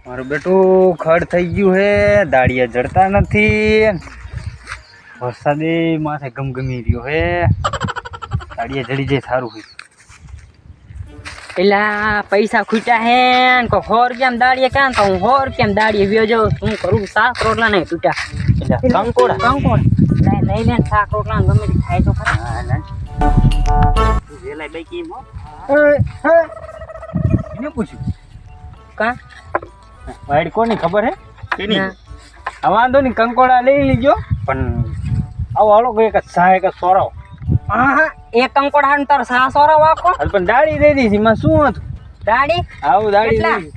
મારું બેટું ખડ થઈ ગયું હે, દાડિયા જડતા નથી, વરસાદે માથે ગમગમી રહ્યો હે, દાડિયા જડી જાય સારું હોય. પેલા પૈસા ખૂટ્યા હે ને કોઈ 100 રૂપિયા દાડીએ કાં તો હું 100 રૂપિયા દાડીએ વ્યો જાઉં. શું કરું? શાક રોટલા નહીં તૂટ્યા. કંકોડા લઈ લે શાક રોટલા ગમે તે ખાય તો ખરા. વેલાય બાઈકી મો એને પૂછ્યું કા વાઈડ કોની ખબર હે કેની? ના. આ વાંધો નહીં, કંકોડા લઈ લીજો, પણ આવો હાલો કોઈ એક સહાય એક સોરાવ. હા એક કંકોડા ને તાર સાસોરા વાકો હાલ પણ દાડી દઈ દીધી, એમાં શું હતું? દાડી આવું દાડી કેટલા? લઈ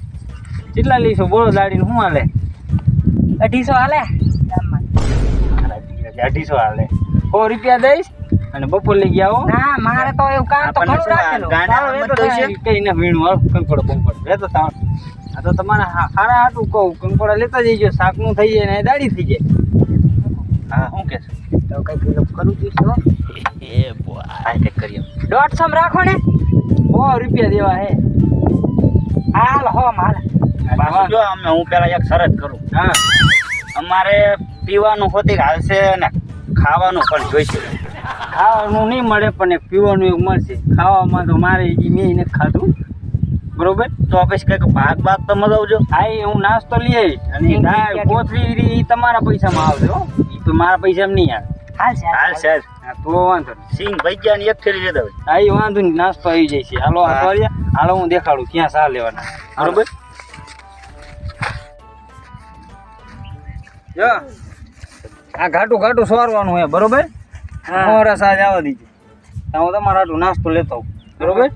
કેટલા લઈશું બોલો? દાડીને શું હાલે? 250 હાલે. 250 હાલે. 100 રૂપિયા દઈશ અને બપોર લઈ ગયા હો. ના મારે તો એવું કામ તો ઘણું રાખેલું. કઈ ના વીણું હાલ કંકોડો બંકોડો લેતો તાવ. આ તો તમારે હારા હાટું કહું, કંકોડા લેતા જઈજો, શાકનું થઈ જાય ને દાડી થઈ જાય. હા શું કહેશો? તો કઈ કિલો કરું જોઈશું. એ બોય ચેક કરીએ. 150 માં રાખો ને. 100 રૂપિયા દેવા હે. હાલ હો માલ. પાછું જો અમે હું પેલા એક શરત કરું. હા અમારે પીવાનું હોતી હાલશે ને ખાવાનું પણ જોઈશે. ખાવાનું નહીં મળે પણ એક પીવાનું એક મળશે. ખાવામાં તો મારે મેં નથી ખાધું, બરોબર? તો પછી કઈક ભાગ તો મગાવજો. હા એ હું નાસ્તો લઈ આવીશ અને દાળ કોથળી એ તમારા પૈસામાં આવશે હો, એ તો મારા પૈસામાં નહીં આવે. હાલ છે હાલ સર હા તો વાંધો નહીં. સિંગ ભજીયા ની એક થેલી લેતા હોય. હા એ વાંધો નહીં, નાસ્તો આવી જાય છે. હાલો હા. હાલો હું દેખાડું ક્યાં સા લેવાના, બરોબર? જો આ ઘાટું ઘાટું સોરવાનું હોય, બરોબર? મોરા સાજ આવવા દીજે. હું તમારા હાટું નાસ્તો લેતો હોઉં, બરોબર?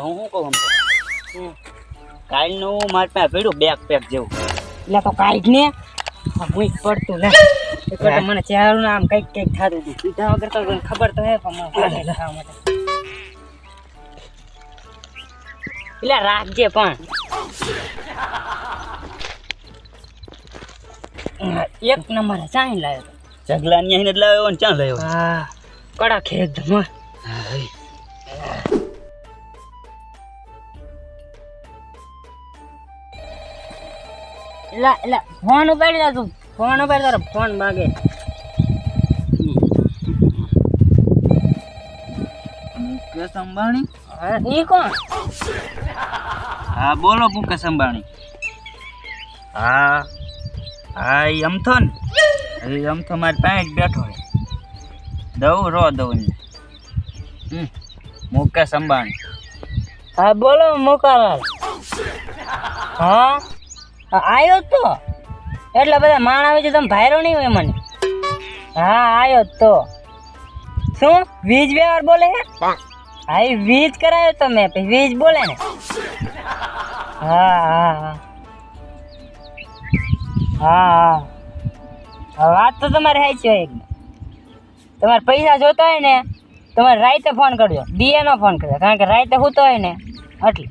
હું શું કહું કાલનું મારે પાસે પડ્યું બેગ પેક જેવું. એટલે તો કાઢ ને હું પડતું લે તો મને ચહેરું આમ કઈક કઈક થતું હતું. પીધા વગર તો ખબર તો હે પણ મને ખાવા માટે એટલે રાખજે પણ એક નંબર ચાઈ લાવ્યો. જગલા ની અહીં જ લાવ્યો ને ક્યાં લાવ્યો? હા કડક એકદમ. એટલે ફોન ઉપાડી જા તું, ફોન ઉપાડી તારો ફોન માગે. મુકેશ અંબાણી? ઈ કોણ? હા બોલો મુકેશ અંબાણી. હા હા એ અમથો ને એ અમથો મારી પાસે જ બેઠો હોય. દઉં મુકેશ અંબાણી. હા બોલો મોકાલાલ. હા આવ્યો તો એટલે બધા માણ આવે છે, તમે ભાયરો નહીં હોય મને. હા આવ્યો તો શું વીજ વ્યવહાર બોલે હે? હા એ વીજ કરાયો તો મેં, પછી વીજ બોલે ને. હા હા હા હા હા વાત તો તમારે હાઈ છે. એકદમ તમારે પૈસા જોતા હોય ને તમારે રાતે ફોન કરજો, દીએ નો ફોન કરજો, કારણ કે રાતે સૂતો હોય ને એટલે.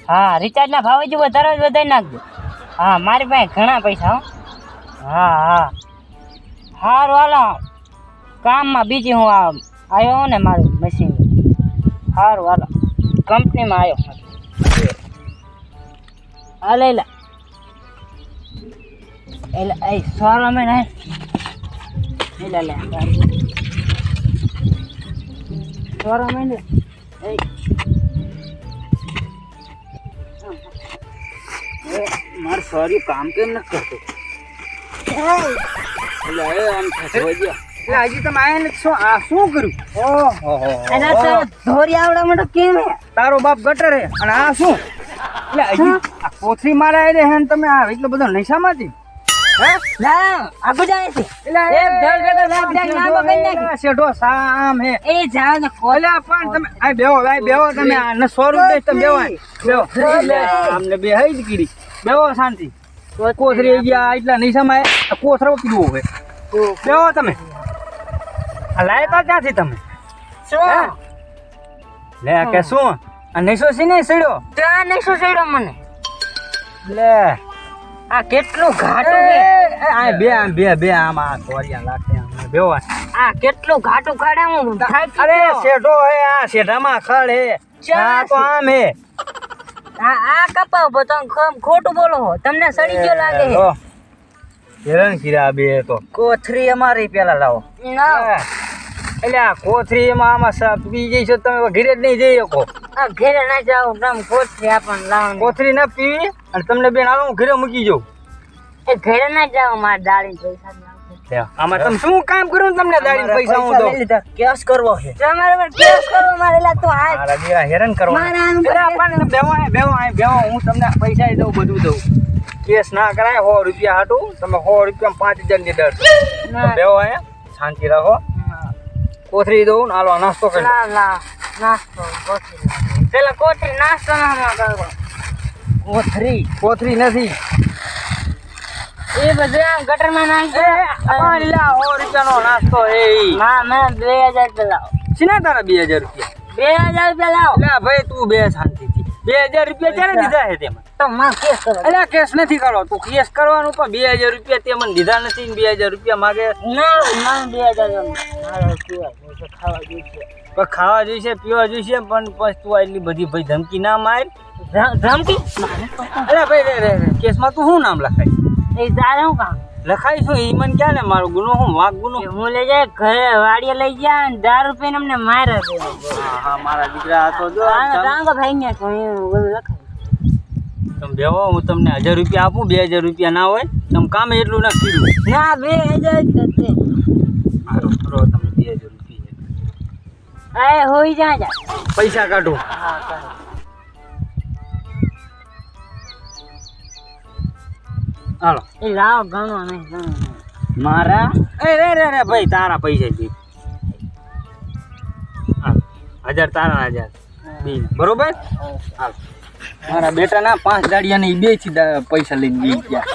હા રિચાર્જના ભાવ જ વધારી નાખજો. હા મારી પાસે ઘણા પૈસા હો. હા હા સારું હાલો કામમાં બીજી હું આવ્યો ને મારું મશીન. સારું હાલો કંપનીમાં આવ્યો. હા લઈ લે એટલે એ સોરો મેં ને લે લે સોરો મેં ને મારે સોરી કામ કેમ નથી કરતું? એટલે એ આમ થશે એટલે હજી તમે આયા ને શું આ શું કર્યું? ઓહો એના તો ધોરી આવડા માટે કેમ હે? તારો બાપ ગટર હે અને આ શું? એટલે હજી આ કોથળી મારા આયે હે ને તમે આ એટલો બધો નશામાંથી હે? ના આગળ જાય છે. એટલે એક ધડ ભેગો લાગ જાય ના બગાઈ નાખી. શેઠો સામ હે. એ જાવ ને ઓલા પણ તમે આ બેહો તમે આ ને 100 રૂપિયા તમે બેહો એટલે આમને બે હઈ જ કીડી બેહો શાંતિ. કોથળી ગયા એટલા નશામાં કોથળો કીધું હોય બેહો તમે. આ લાયતા ક્યાંથી તમે? શું લે કે શું આ નશો છે ને સડ્યો? ત્યાં નહીં શું છેડો મને? લે આ કેટલું ઘાટું છે. આ બે આમાં કોરિયા લાગે આમ બેહો. આ કેટલું ઘાટું ખાડે હું અરે શેઠો હે, આ શેઠામાં ખડ હે, આ તો આમ હે. આ કપાવ પણ તમે ખોટું બોલો છો. તમને સડી ગયો લાગે છે. હેરાન કર્યા બે તો. કોથરી અમારી પેલા લાવો. ના એટલે આ કોથરી એમાં આમાં પી જઈ છો તમે ઘરે જ નહીં જઈ શકો. આ ઘરે ના જાવ તમે કોથરી આપણને લાવો. કોથરી ના પીવી અને તમને બેન હાલો હું ઘરે મૂકી જાઉં. એ ઘરે ના જાવ મારા દાડી પૈસા નાખો. આમાં તમે શું કામ કરું તમને દાડી પૈસા હું દઉં. કેસ કરવો છે. તમારે પર કેસ કરો મારે લા તો હાથ મારા દીકરા હેરાન કરવા. મારા આનું અરે આપણને બેવો હું તમને પૈસા દઉં બધું દઉં. કેસ ના કરાય 100 રૂપિયા હાટું તમે 100 રૂપિયા 5000 ની દર. ના. બેવો શાંતિ રાખો. કોથરી દઉં ને હાલો નાસ્તો કરી લો. લા નાસ્તો કોથરી પેલા કોથરી નાસ્તો ના કરો. કોથરી નથી. એ બધું આમ ગટરમાં નાખી અમારી લા 100 રૂપિયાનો નાસ્તો એ ના મેં 2000 રૂપિયા લાવો. શીના તારા 2000 રૂપિયા. 2000 રૂપિયા લાવો. લા ભાઈ તું બે શાંતિથી 2000 રૂપિયા ક્યારે દીધા છે તેમાં. તો માં કેસ કરો. અલ્યા કેસ નથી કરો તું કેસ કરવાનું પણ 2000 રૂપિયા તે મને દીધા નથી ને 2000 રૂપિયા માગે. ના 2000 મારે ખાવા જોઈએ. પણ ખાવા જોઈશે પીવા જોઈશે પણ પછી તું એટલી બધી ભાઈ ધમકી ના માર. ધમકી અલ્યા ભાઈ રે કેસમાં તું શું નામ લખાય. એ તારે હું કામ લખાય શું ઈ મને ક્યાં ને મારો ગુનો હું વાક ગુનો. હું લઈ જાય ઘરે વાડીએ લઈ ગયા ને 10 રૂપિયા અમને માર્યા છે. હા મારા દીકરા આ તો જો ટાંગો ભાઈ ને બધું લખાય. તમે બેહો હું તમને 1000 રૂપિયા આપું 2000 રૂપિયા ના હોય તમે કામે એટલું ના કર્યું. ના 2000 જ છે. સારું કરો તમે 2000 રૂપિયા એ હોઈ જા પૈસા કાઢો. હા ચાલો. હાલો એ લાવો ગણો નહીં મારા રે ભાઈ તારા પૈસા છે. 1000 તારા 1000 બે બરોબર. હાલ મારા બેટાના 5 દાડિયાને 2 થી પૈસા લઈને ગયા.